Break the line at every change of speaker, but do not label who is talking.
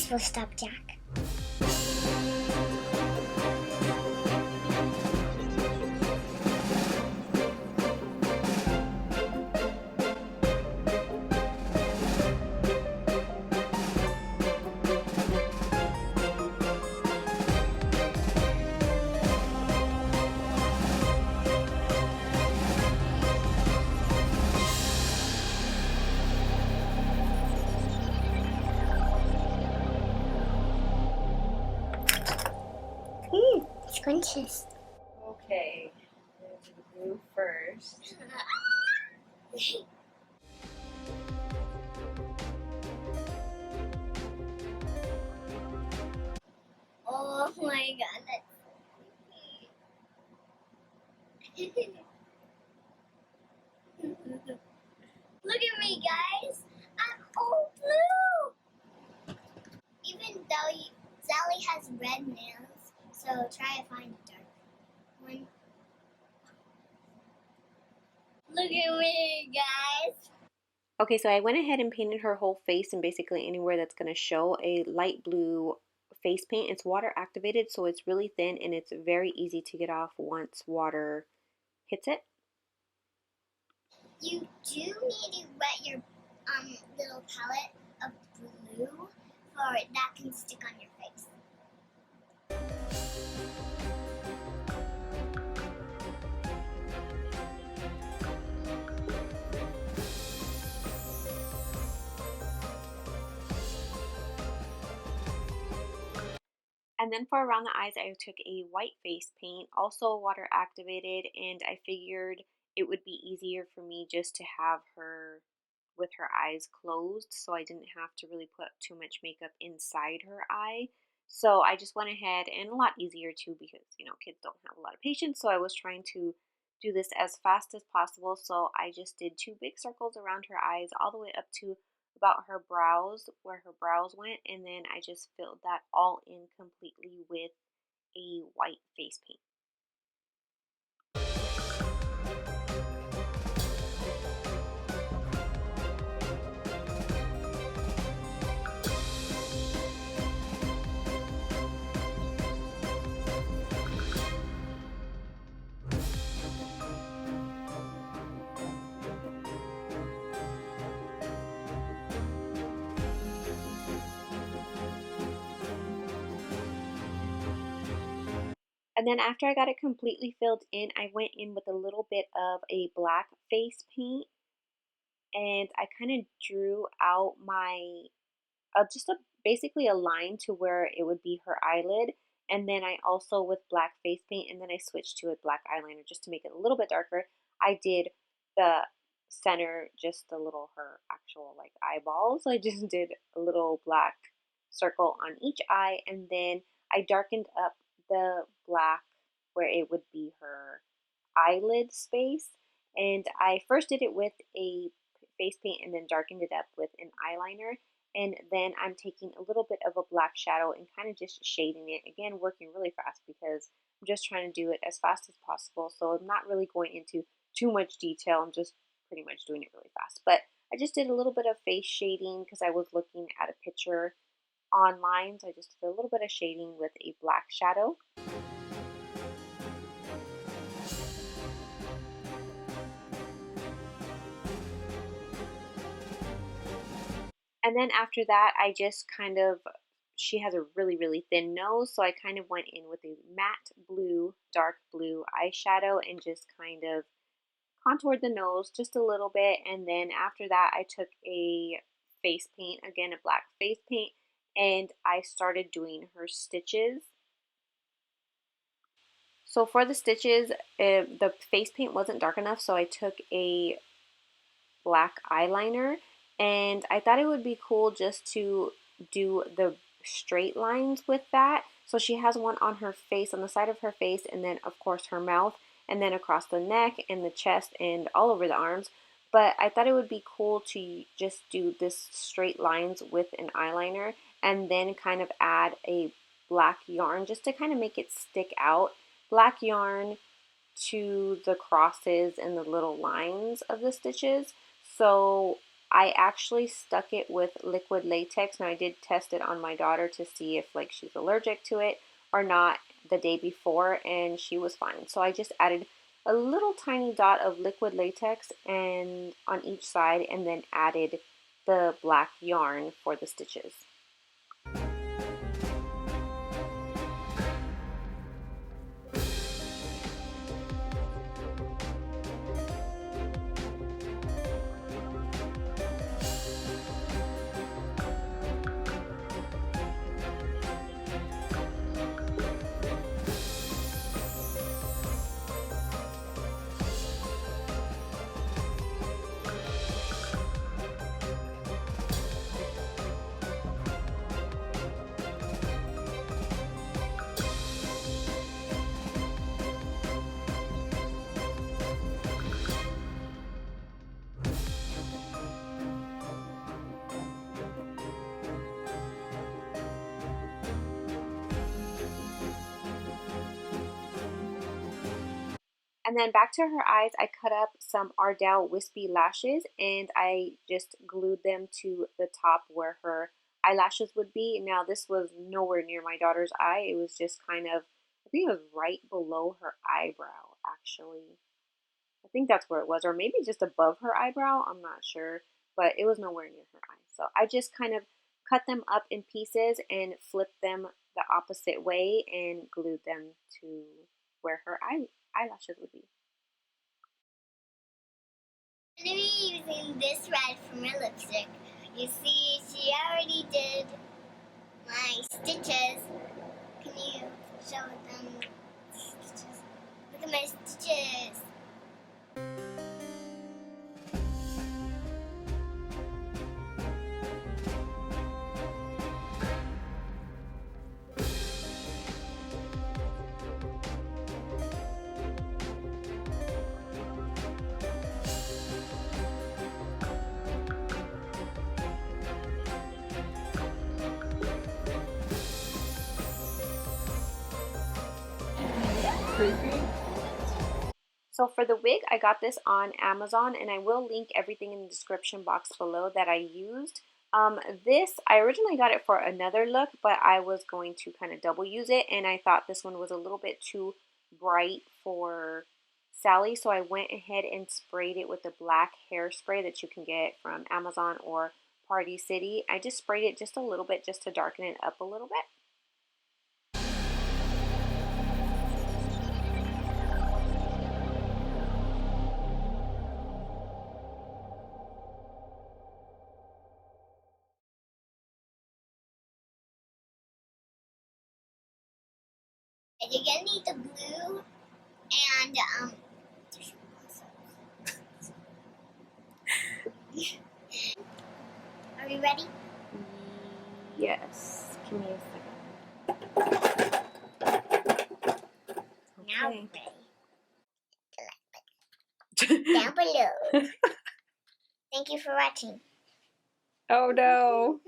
This will stop Jack. Scrunches.
Okay, we'll do the blue first.
Oh my god, that's Look at me, guys. I'm all blue. Even though Sally has red nails, so try to find a dark one. Look at me, guys.
Okay, so I went ahead and painted her whole face and basically anywhere that's going to show a light blue face paint. It's water activated, so it's really thin and it's very easy to get off once water hits it.
You do need to wet your little palette of blue for that can stick on your face.
And then for around the eyes, I took a white face paint, also water activated, and I figured it would be easier for me just to have her with her eyes closed, so I didn't have to really put too much makeup inside her eye. So I just went ahead, and a lot easier too because, you know, kids don't have a lot of patience, so I was trying to do this as fast as possible. So I just did 2 big circles around her eyes all the way up to about her brows, where her brows went, and then I just filled that all in completely with a white face paint. And then after I got it completely filled in, I went in with a little bit of a black face paint, and I kind of drew out my, basically a line to where it would be her eyelid. And then I also, with black face paint, and then I switched to a black eyeliner just to make it a little bit darker. I did the center, just the little, her actual like eyeballs. I just did a little black circle on each eye, and then I darkened up the black where it would be her eyelid space. And I first did it with a face paint and then darkened it up with an eyeliner. And then I'm taking a little bit of a black shadow and kind of just shading it. Again, working really fast because I'm just trying to do it as fast as possible. So I'm not really going into too much detail. I'm just pretty much doing it really fast. But I just did a little bit of face shading because I was looking at a picture online. So I just did a little bit of shading with a black shadow. And then after that, I just kind of, she has a really, really thin nose, so I kind of went in with a matte blue, dark blue eyeshadow and just kind of contoured the nose just a little bit. And then after that, I took a face paint, again, a black face paint, and I started doing her stitches. So for the stitches, the face paint wasn't dark enough, so I took a black eyeliner, and I thought it would be cool just to do the straight lines with that. So she has one on her face, on the side of her face, and then of course her mouth, and then across the neck and the chest and all over the arms. But I thought it would be cool to just do this straight lines with an eyeliner and then kind of add a black yarn just to kind of make it stick out. Black yarn to the crosses and the little lines of the stitches. So I actually stuck it with liquid latex. Now I did test it on my daughter to see if like she's allergic to it or not the day before, and she was fine. So I just added a little tiny dot of liquid latex and on each side, and then added the black yarn for the stitches. And then back to her eyes, I cut up some Ardell wispy lashes and I just glued them to the top where her eyelashes would be. Now this was nowhere near my daughter's eye. It was just kind of, I think it was right below her eyebrow actually. I think that's where it was, or maybe just above her eyebrow. I'm not sure, but it was nowhere near her eye. So I just kind of cut them up in pieces and flipped them the opposite way and glued them to where her eyelashes would be.
I'm going to be using this red for my lipstick. You see, she already did my stitches. Can you show them stitches? Look at my stitches.
Creepy.
So for the wig, I got this on Amazon, and I will link everything in the description box below that I used. This, I originally got it for another look, but I was going to kind of double use it, and I thought this one was a little bit too bright for Sally, so I went ahead and sprayed it with the black hairspray that you can get from Amazon or Party City. I just sprayed it just a little bit just to darken it up a little bit.
And you're going to need the glue and, are we ready?
Yes. Give me a second.
Now
Okay.
we're ready. Down below. Thank you for watching.
Oh no.